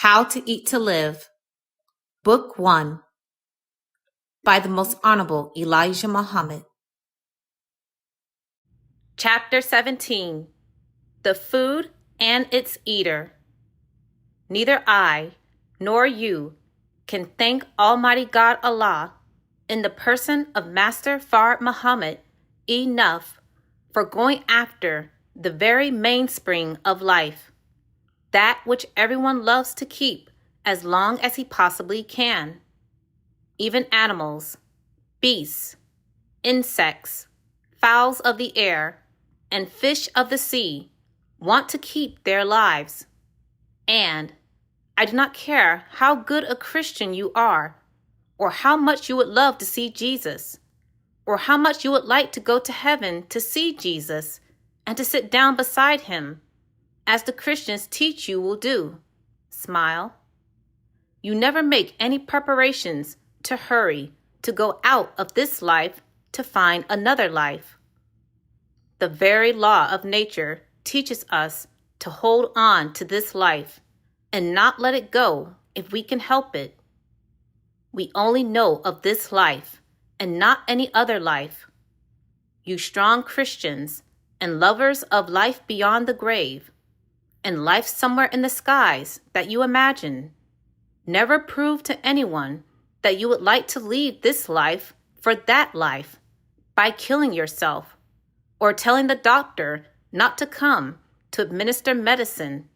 How to Eat to Live, Book 1, by the Most Honorable Elijah Muhammad. Chapter 17, The Food and Its Eater. Neither I nor you can thank Almighty God Allah in the person of Master Fard Muhammad enough for going after the very mainspring of life, that which everyone loves to keep as long as he possibly can. Even animals, beasts, insects, fowls of the air, and fish of the sea want to keep their lives. And I do not care how good a Christian you are, or how much you would love to see Jesus, or how much you would like to go to heaven to see Jesus and to sit down beside him, as the Christians teach you will do. Smile. You never make any preparations to hurry to go out of this life to find another life. The very law of nature teaches us to hold on to this life and not let it go if we can help it. We only know of this life and not any other life. You strong Christians and lovers of life beyond the grave and life somewhere in the skies that you imagine, never prove to anyone that you would like to leave this life for that life by killing yourself or telling the doctor not to come to administer medicine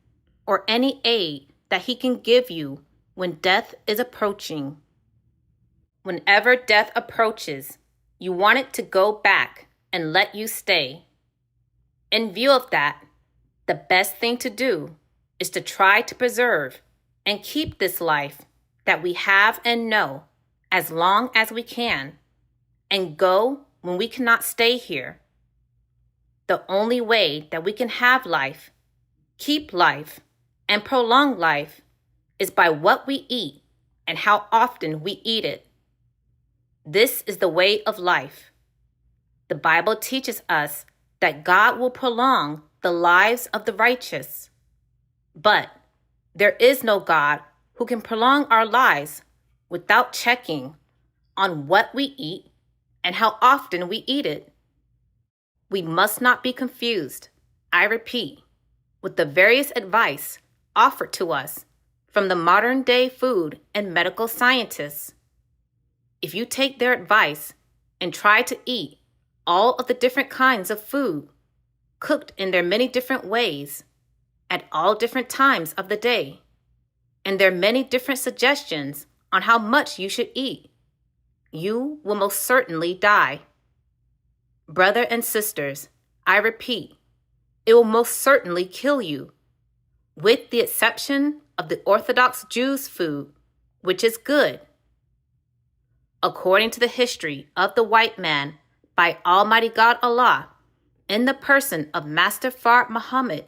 or any aid that he can give you when death is approaching. Whenever death approaches, you want it to go back and let you stay. In view of that, the best thing to do is to try to preserve and keep this life that we have and know as long as we can, and go when we cannot stay here. The only way that we can have life, keep life, and prolong life is by what we eat and how often we eat it. This is the way of life. The Bible teaches us that God will prolong the lives of the righteous. But there is no God who can prolong our lives without checking on what we eat and how often we eat it. We must not be confused, I repeat, with the various advice offered to us from the modern-day food and medical scientists. If you take their advice and try to eat all of the different kinds of food, cooked in their many different ways, at all different times of the day, and their many different suggestions on how much you should eat, you will most certainly die. Brother and sisters, I repeat, it will most certainly kill you, with the exception of the Orthodox Jews' food, which is good. According to the history of the white man by Almighty God Allah, in the person of Master Fard Muhammad,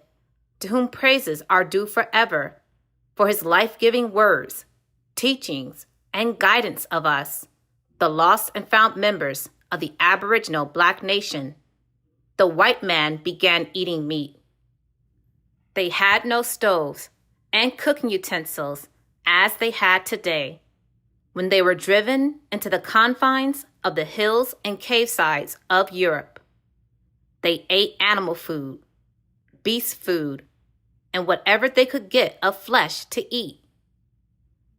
to whom praises are due forever, for his life-giving words, teachings, and guidance of us, the lost and found members of the Aboriginal Black nation, the white man began eating meat. They had no stoves and cooking utensils as they had today, when they were driven into the confines of the hills and cave sides of Europe. They ate animal food, beast food, and whatever they could get of flesh to eat.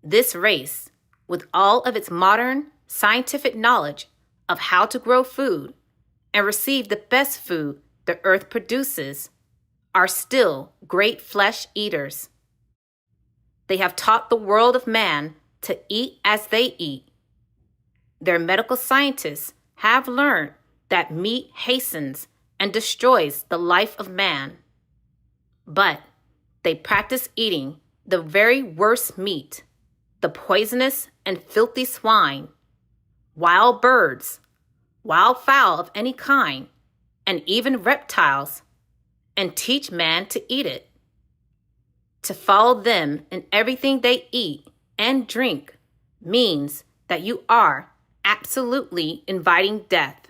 This race, with all of its modern scientific knowledge of how to grow food and receive the best food the earth produces, are still great flesh eaters. They have taught the world of man to eat as they eat. Their medical scientists have learned that meat hastens and destroys the life of man. But they practice eating the very worst meat, the poisonous and filthy swine, wild birds, wild fowl of any kind, and even reptiles, and teach man to eat it. To follow them in everything they eat and drink means that you are absolutely inviting death.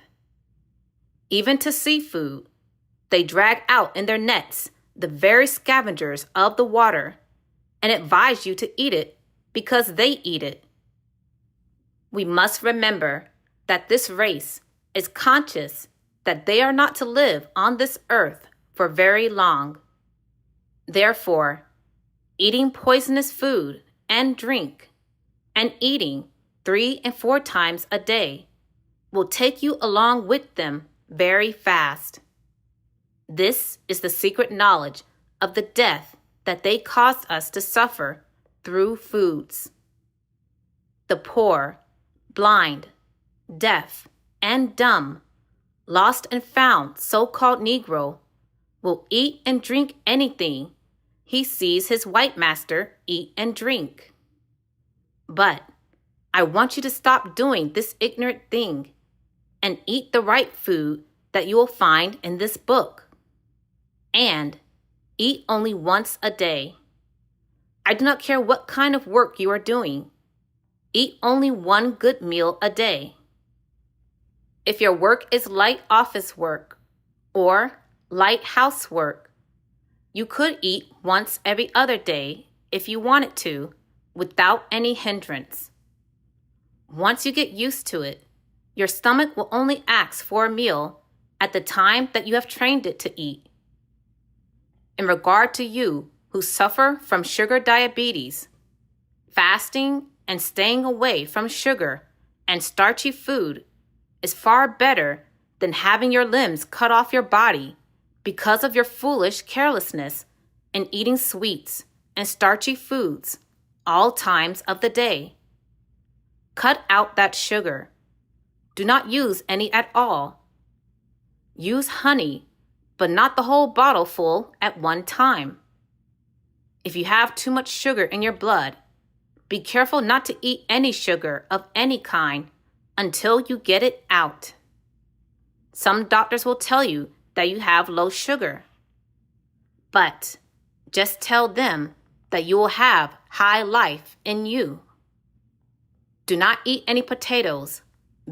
Even to seafood, they drag out in their nets the very scavengers of the water and advise you to eat it because they eat it. We must remember that this race is conscious that they are not to live on this earth for very long. Therefore, eating poisonous food and drink, and eating 3 and 4 times a day, will take you along with them very fast. This is the secret knowledge of the death that they caused us to suffer through foods. The poor, blind, deaf, and dumb, lost and found so-called Negro will eat and drink anything he sees his white master eat and drink. But I want you to stop doing this ignorant thing and eat the right food that you will find in this book. And eat only once a day. I do not care what kind of work you are doing. Eat only one good meal a day. If your work is light office work or light housework, you could eat once every other day if you wanted to, without any hindrance. Once you get used to it, your stomach will only ask for a meal at the time that you have trained it to eat. In regard to you who suffer from sugar diabetes, fasting and staying away from sugar and starchy food is far better than having your limbs cut off your body because of your foolish carelessness in eating sweets and starchy foods all times of the day. Cut out that sugar. Do not use any at all. Use honey, but not the whole bottle full at one time. If you have too much sugar in your blood, be careful not to eat any sugar of any kind until you get it out. Some doctors will tell you that you have low sugar, but just tell them that you will have high life in you. Do not eat any potatoes,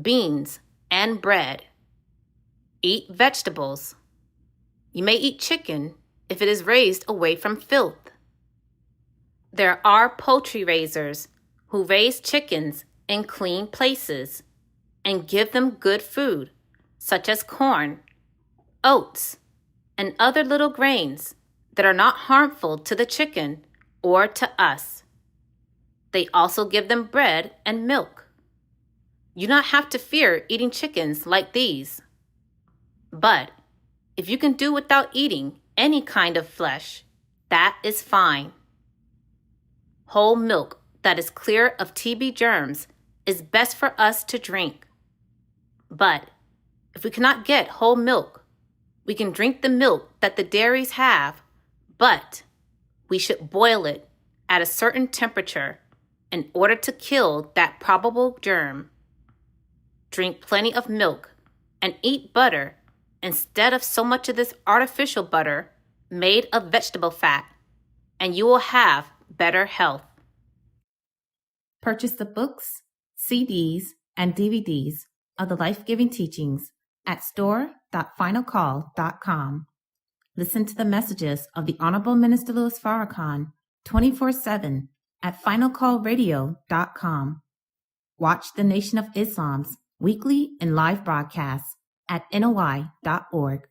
beans, and bread. Eat vegetables. You may eat chicken if it is raised away from filth. There are poultry raisers who raise chickens in clean places and give them good food, such as corn, oats, and other little grains that are not harmful to the chicken or to us. They also give them bread and milk. You do not have to fear eating chickens like these. But if you can do without eating any kind of flesh, that is fine. Whole milk that is clear of TB germs is best for us to drink. But if we cannot get whole milk, we can drink the milk that the dairies have, but we should boil it at a certain temperature in order to kill that probable germ. Drink plenty of milk and eat butter instead of so much of this artificial butter made of vegetable fat, and you will have better health. Purchase the books, CDs, and DVDs of the life-giving teachings at store.finalcall.com. Listen to the messages of the Honorable Minister Louis Farrakhan 24/7 at finalcallradio.com. Watch the Nation of Islam's weekly and live broadcasts at NOI.org.